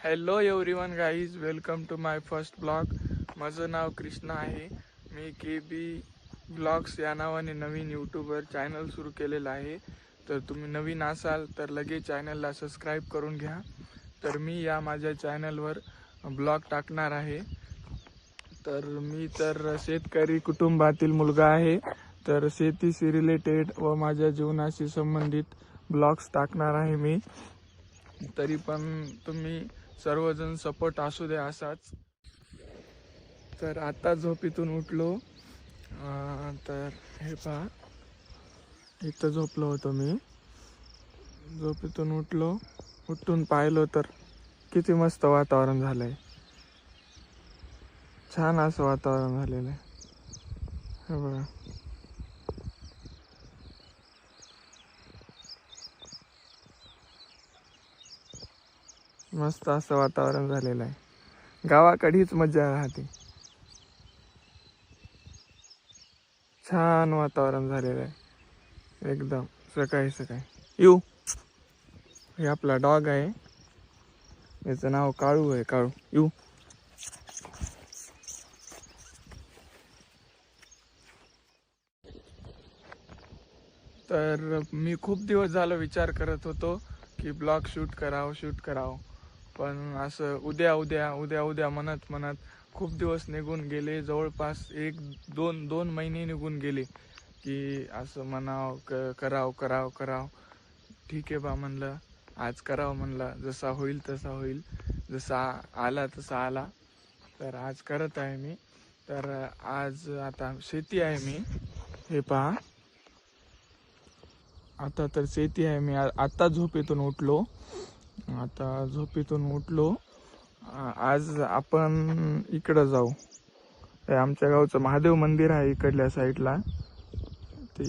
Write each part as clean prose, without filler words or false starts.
Hello everyone guys, welcome to my first blog. माझं नाव कृष्णा आहे. मी KB ब्लॉग्स या नावाने नवीन यूट्यूबवर चॅनल सुरू केलेलं आहे. तर तुम्ही नवीन असाल तर लगेच चॅनलला सबस्क्राईब करून घ्या. तर मी या माझ्या चॅनलवर ब्लॉग टाकणार आहे. तर मी शेतकरी कुटुंबातील मुलगा आहे. तर शेतीशी रिलेटेड व माझ्या जीवनाशी संबंधित ब्लॉग्स टाकणार आहे मी. तरी पण तुम्ही सर्वजण सपोर्ट असू द्या असाच. तर आता झोपेतून उठलो. तर हे पहा, इथं झोपलो होतो मी. झोपेतून उठून पाहिलो तर किती मस्त वातावरण झालंय. छान असं वातावरण झालेलं आहे. हे बघा, मस्त असं वातावरण झालेलं आहे. गावाकडीच मजा राहते. छान वातावरण झालेलं आहे एकदम. सकाळी येऊ. हे आपला डॉग आहे, याचं नाव काळू आहे. काळू येऊ. तर मी खूप दिवस झालं विचार करत होतो की ब्लॉग शूट करावं. पण असं उद्या उद्या उद्या उद्या म्हणत खूप दिवस निघून गेले. जवळपास दोन महिने निघून गेले की असं म्हणावं करावं. ठीक आहे बा म्हणलं, आज करावं म्हणलं. जसा होईल तसा होईल, जसा आला तसा आला. तर आज करत आहे मी. तर आज आता शेती आहे मी. हे पहा, आता तर शेती आहे मी. आता झोपेतून उठलो. आज आपण इकडं जाऊ. हे आमच्या गावचं महादेव मंदिर आहे इकडल्या साईडला. ते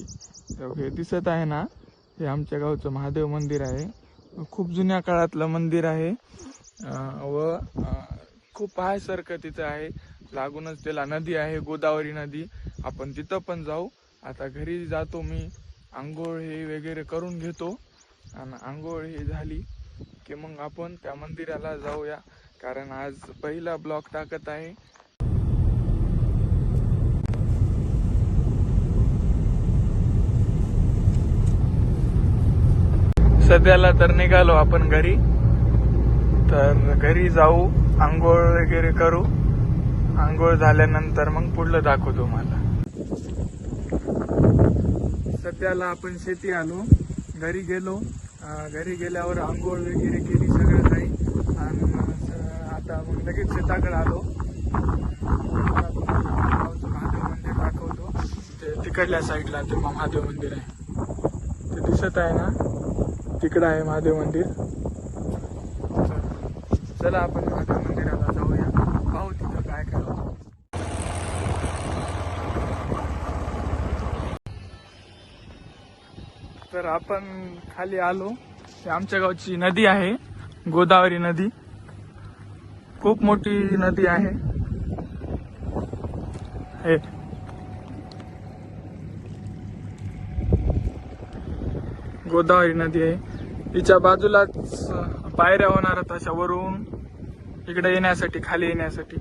हे दिसत आहे ना, हे आमच्या गावचं महादेव मंदिर आहे. खूप जुन्या काळातलं मंदिर आहे व खूप पाहायसारखं तिथं आहे. लागूनच त्याला नदी आहे, गोदावरी नदी. आपण तिथं पण जाऊ. आता घरी जातो मी, आंघोळ हे वगैरे करून घेतो. आणि आंघोळ हे झाली की मग आपण त्या मंदिराला जाऊया, कारण आज पहिला ब्लॉग टाकत आहे. सध्याला तर निघालो आपण घरी. तर घरी जाऊ, आंघोळ वगैरे करू. आंघोळ झाल्यानंतर मग पुढलं दाखवतो मला. सध्याला आपण शेती आलो. घरी गेलो. घरी गेल्यावर आंघोळ वगैरे केली, सगळं काही. आणि आता मग लगेच शेताकडे आलो. महादेव मंदिर दाखवतो. ते तिकडल्या साईडला ते महादेव मंदिर आहे, ते दिसत आहे ना, तिकडं आहे महादेव मंदिर. चला आपण महादेव मंदिराला जाऊया, पाहू तिथं काय होतं. तर आपण खाली आलो. आमच्या गावची नदी आहे, गोदावरी नदी. खूप मोठी नदी आहे हे. गोदावरी नदी आहे. तिच्या बाजूलाच पायऱ्या होणार तशा वरून इकडे येण्यासाठी, खाली येण्यासाठी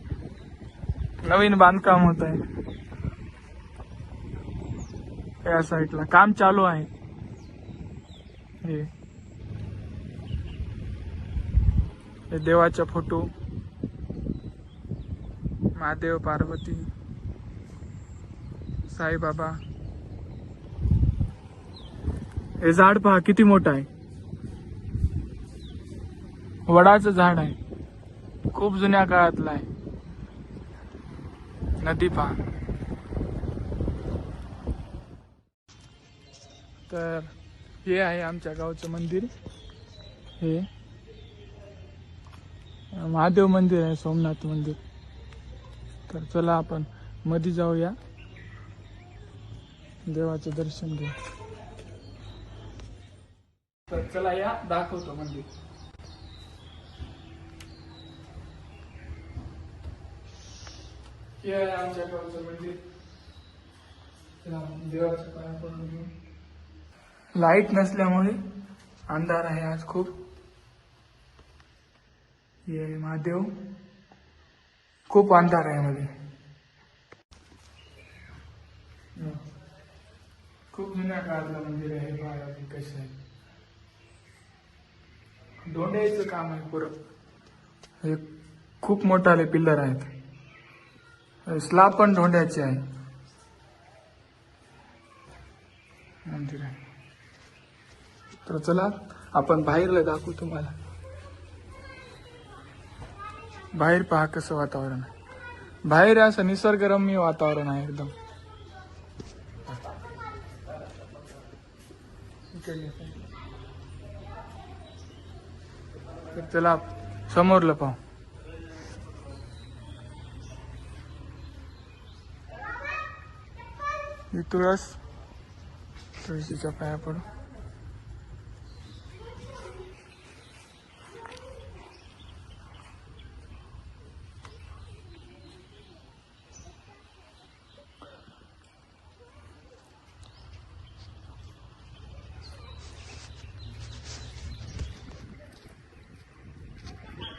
नवीन बांधकाम होत आहे. या साईडला काम चालू आहे. हे देवाचा फोटो, महादेव, पार्वती, साईबाबा. हे झाड पहा किती मोठं आहे. वडाचं झाड आहे, खूप जुन्या काळातलं आहे. नदी पहा. तर हे आहे आमच्या गावचं मंदिर. हे महादेव मंदिर आहे, सोमनाथ मंदिर. तर चला आपण मध्ये जाऊया, देवाचं दर्शन घेऊ. तर चला या, दाखवतो मंदिर. हे आहे आमच्या गावचं मंदिर. देवाच्या पाया पडून घेऊ. लाईट नसल्यामुळे अंधार आहे आज खूप. हे आहे महादेव. खूप अंधार आहे मध्ये. खूप जुन्या काळातलं मंदिर आहे. बघा कसं आहे. धोंड्याचं काम आहे पुरं. हे खूप मोठाले पिल्लर आहेत. स्लॅब पण धोंड्याचे आहे. मंदिर आहे. तर चला आपण बाहेरला दाखवू तुम्हाला. बाहेर पहा कसं वातावरण आहे. बाहेर असं निसर्गरम्य वातावरण आहे एकदम. तर चला समोरलं पाहू. ही तुळशीच्या पाया पडू.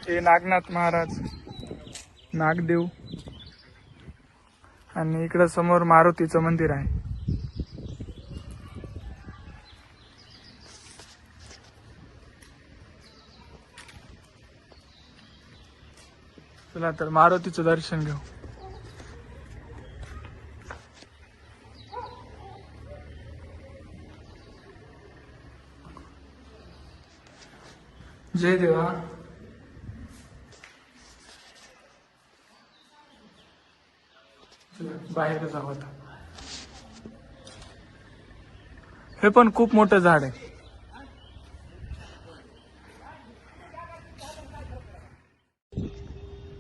हे नागनाथ महाराज, नागदेव, आणि इकडं समोर मारुतीचं मंदिर आहे. चला तर मारुतीचं दर्शन घेऊ. जय देवा. बाहेर जाऊ आता. हे पण खूप मोठं झाड आहे.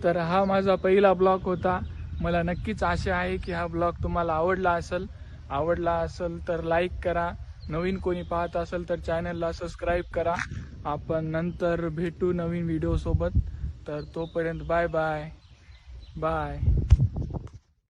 तर हा माझा पहिला ब्लॉग होता. मला नक्कीच आशा आहे की हा ब्लॉग तुम्हाला आवडला असेल तर लाईक करा. नवीन कोणी पाहत असेल तर चॅनलला सबस्क्राईब करा. आपण नंतर भेटू नवीन व्हिडिओ सोबत. तर तोपर्यंत बाय बाय.